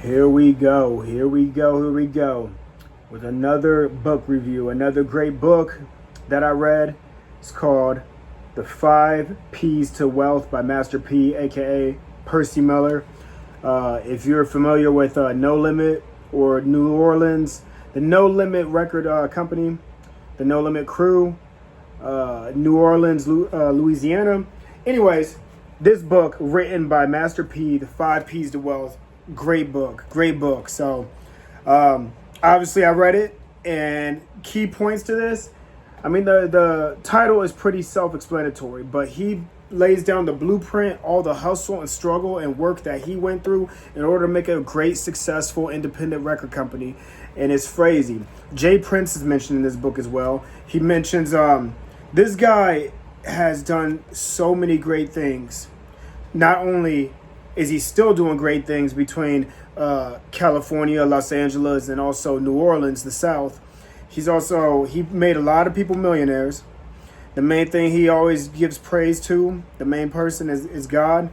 Here we go. Here we go. Here we go. With another book review. Another great book that I read. It's called The Five P's to Wealth by Master P, aka Percy Miller. If you're familiar with No Limit or New Orleans, the No Limit record company, the No Limit crew, New Orleans, Louisiana. Anyways, this book written by Master P, The Five P's to Wealth. Great book. Great book. So, obviously, I read it, and key points to this. I mean, the title is pretty self-explanatory, but he lays down the blueprint, all the hustle and struggle and work that he went through in order to make a great, successful, independent record company. And it's crazy. Jay Prince is mentioned in this book as well. He mentions this guy has done so many great things. Not only is he still doing great things between California, Los Angeles, and also New Orleans, the South. He made a lot of people millionaires. The main thing he always gives praise to, the main person is God.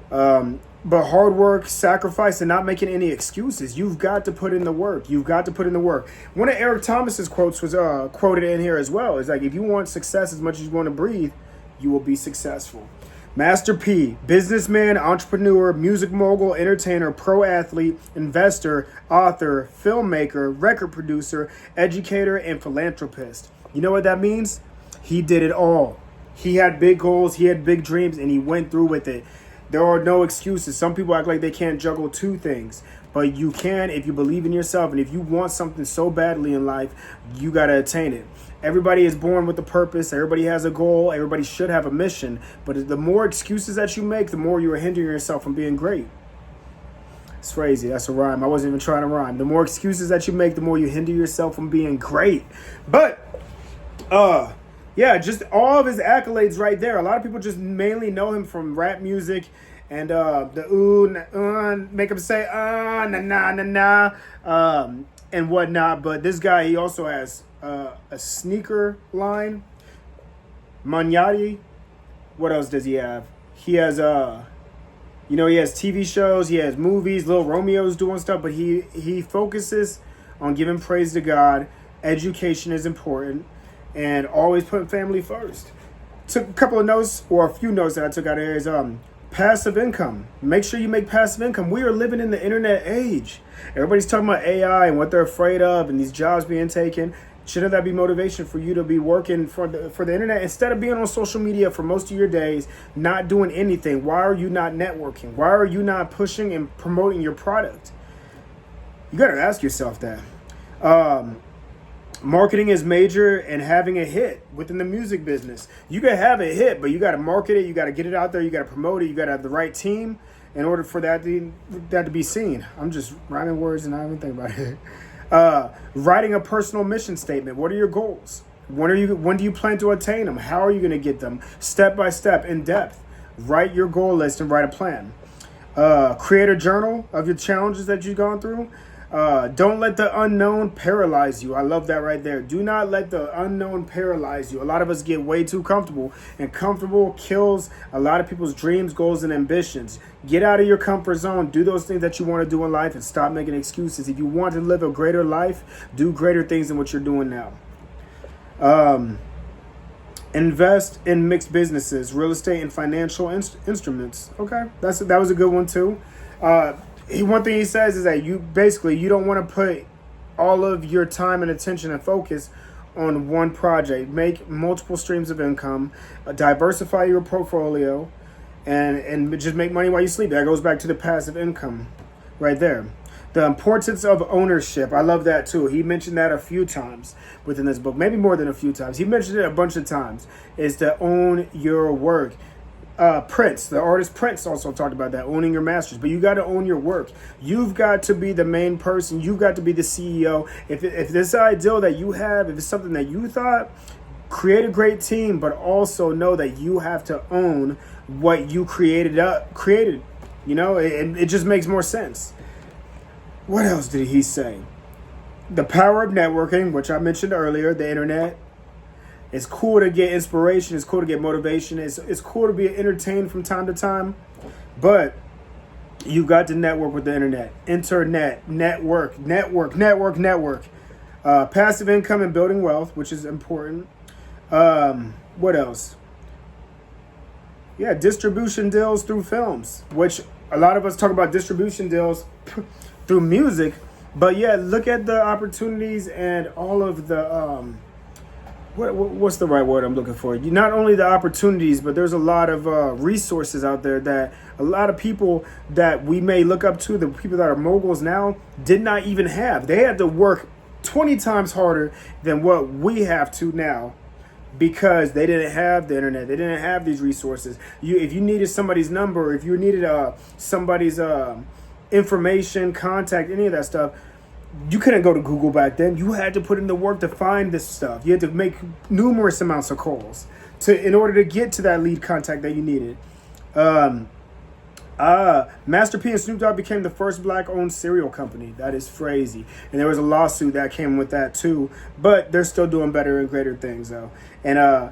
But hard work, sacrifice, and not making any excuses. You've got to put in the work. You've got to put in the work. One of Eric Thomas's quotes was quoted in here as well. It's like, if you want success as much as you want to breathe, you will be successful. Master P, businessman, entrepreneur, music mogul, entertainer, pro athlete, investor, author, filmmaker, record producer, educator, and philanthropist. You know what that means? He did it all. He had big goals, he had big dreams, and he went through with it. There are no excuses. Some people act like they can't juggle two things, but you can if you believe in yourself. And if you want something so badly in life, you got to attain it. Everybody is born with a purpose. Everybody has a goal. Everybody should have a mission. But the more excuses that you make, the more you are hindering yourself from being great. It's crazy. That's a rhyme. I wasn't even trying to rhyme. The more excuses that you make, the more you hinder yourself from being great. But, yeah, just all of his accolades right there. A lot of people just mainly know him from rap music and make him say, na, na, na, na, and whatnot. But this guy, he also has a sneaker line, Magnati. What else does he have? He has he has TV shows, he has movies, Little Romeo's doing stuff, but he focuses on giving praise to God. Education is important, and always putting family first. Took a couple of notes, or a few notes that I took out of here is passive income. Make sure you make passive income. We are living in the internet age. Everybody's talking about AI and what they're afraid of and these jobs being taken. Shouldn't that be motivation for you to be working for the internet instead of being on social media for most of your days, not doing anything? Why are you not networking? Why are you not pushing and promoting your product? You got to ask yourself that. Marketing is major, and having a hit within the music business. You can have a hit, but you got to market it. You got to get it out there. You got to promote it. You got to have the right team in order for that to be seen. I'm just rhyming words and I don't even think about it. Writing a personal mission statement. What are your goals? When do you plan to attain them? How are you going to get them? Step by step, in depth. Write your goal list and write a plan. Create a journal of your challenges that you've gone through. Don't let the unknown paralyze you. I love that right there. Do not let the unknown paralyze you. A lot of us get way too comfortable, and comfortable kills a lot of people's dreams, goals, and ambitions. Get out of your comfort zone. Do those things that you want to do in life and stop making excuses. If you want to live a greater life, do greater things than what you're doing now. Invest in mixed businesses, real estate, and financial instruments. Okay, that was a good one too. One thing he says is that you don't want to put all of your time and attention and focus on one project. Make multiple streams of income, diversify your portfolio, and just make money while you sleep. That goes back to the passive income right there. The importance of ownership. I love that too. He mentioned that a few times within this book, maybe more than a few times. He mentioned it a bunch of times, is to own your work. Prince, the artist Prince, also talked about that, owning your masters. But you got to own your work. You've got to be the main person. You've got to be the CEO. If this ideal that you have, if it's something that you thought, create a great team, but also know that you have to own what you created. You know, it just makes more sense. What else did he say? The power of networking, which I mentioned earlier, the internet. It's cool to get inspiration. It's cool to get motivation. It's cool to be entertained from time to time. But You got to network with the internet. Internet, network. Passive income and building wealth, which is important. What else? Yeah, distribution deals through films, which a lot of us talk about distribution deals through music. But yeah, look at the opportunities and all of the what's the right word I'm looking for? Not only the opportunities, but there's a lot of resources out there that a lot of people that we may look up to, the people that are moguls now, did not even have. They had to work 20 times harder than what we have to now, because they didn't have the internet. They didn't have these resources. If you needed somebody's number, if you needed somebody's information, contact, any of that stuff, you couldn't go to Google back then. You had to put in the work to find this stuff. You had to make numerous amounts of calls in order to get to that lead contact that you needed. Master P and Snoop Dogg became the first black-owned cereal company. That is crazy. And there was a lawsuit that came with that too. But they're still doing better and greater things though. And I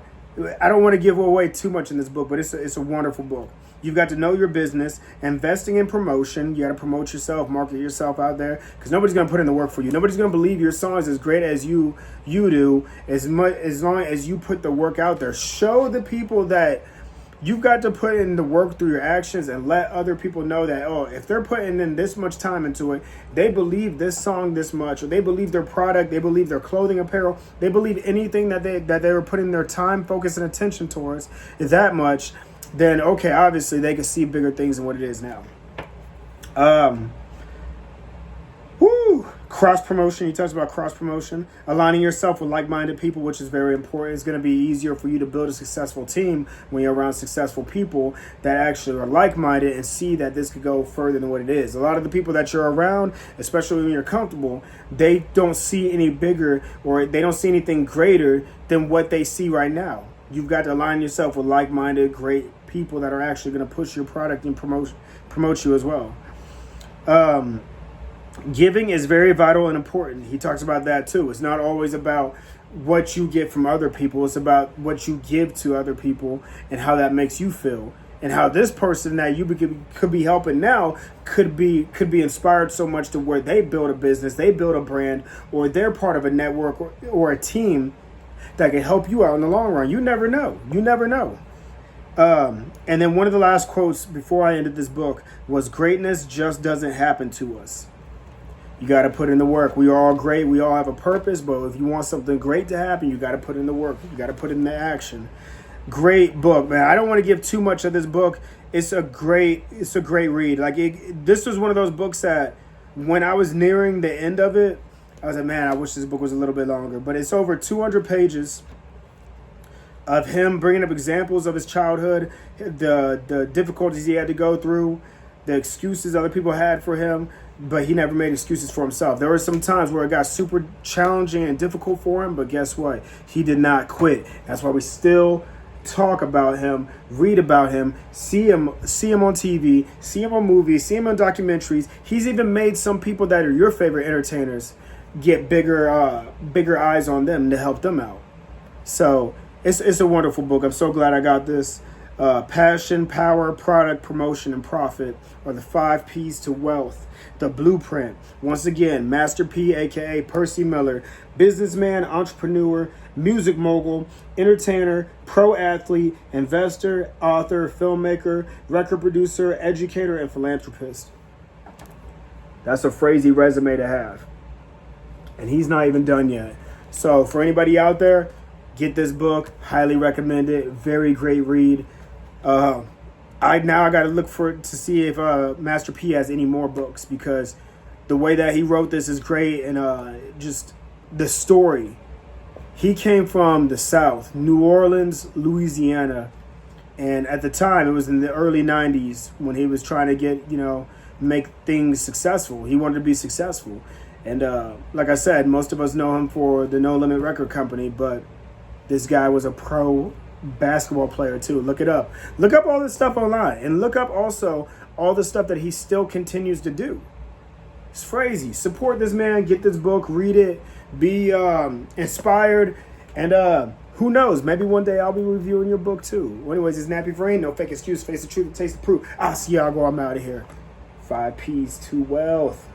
don't want to give away too much in this book, but it's a wonderful book. You've got to know your business, investing in promotion. You got to promote yourself, market yourself out there, because nobody's going to put in the work for you. Nobody's going to believe your song is as great as you do, as long as you put the work out there. Show the people that you've got to put in the work through your actions, and let other people know that, oh, if they're putting in this much time into it, they believe this song this much, or they believe their product, they believe their clothing, apparel, they believe anything that they were putting their time, focus, and attention towards is that much, then okay, obviously they can see bigger things than what it is now. Cross promotion. He talks about cross promotion, aligning yourself with like-minded people, which is very important. It's going to be easier for you to build a successful team when you're around successful people that actually are like-minded and see that this could go further than what it is. A lot of the people that you're around, especially when you're comfortable, they don't see any bigger, or they don't see anything greater than what they see right now. You've got to align yourself with like-minded, great people that are actually going to push your product and promote you as well. Giving is very vital and important. He talks about that too. It's not always about what you get from other people. It's about what you give to other people and how that makes you feel, and how this person that you could be helping now could be inspired so much to where they build a business, they build a brand, or they're part of a network or a team that can help you out in the long run. You never know. And then one of the last quotes before I ended this book was, greatness just doesn't happen to us. You got to put in the work. We are all great. We all have a purpose. But if you want something great to happen, you got to put in the work. You got to put in the action. Great book, man. I don't want to give too much of this book. It's a great read. This was one of those books that when I was nearing the end of it, I was like, man, I wish this book was a little bit longer. But it's over 200 pages of him bringing up examples of his childhood, the difficulties he had to go through, the excuses other people had for him, but he never made excuses for himself. There were some times where it got super challenging and difficult for him, but guess what? He did not quit. That's why we still talk about him, read about him, see him on TV, see him on movies, see him on documentaries. He's even made some people that are your favorite entertainers get bigger eyes on them to help them out. So it's a wonderful book. I'm so glad I got this. Passion, power, product, promotion, and profit are the 5 P's to wealth. The blueprint. Once again, Master P, aka Percy Miller, businessman, entrepreneur, music mogul, entertainer, pro athlete, investor, author, filmmaker, record producer, educator, and philanthropist. That's a crazy resume to have. And he's not even done yet. So for anybody out there, get this book. Highly recommend it. Very great read. I got to look to see if Master P has any more books, because the way that he wrote this is great, and just the story. He came from the South, New Orleans, Louisiana, and at the time it was in the early 90s when he was trying to make things successful. He wanted to be successful, and like I said, most of us know him for the No Limit Record Company, but this guy was a pro basketball player too. Look it up. Look up all this stuff online, and look up also all the stuff that he still continues to do. It's crazy. Support this man. Get this book. Read it. Be inspired. And who knows? Maybe one day I'll be reviewing your book too. Well, anyways, it's Nappy Brain. No fake excuse. Face the truth. Taste the proof. I'll see y'all go. I'm out of here. 5 P's to Wealth.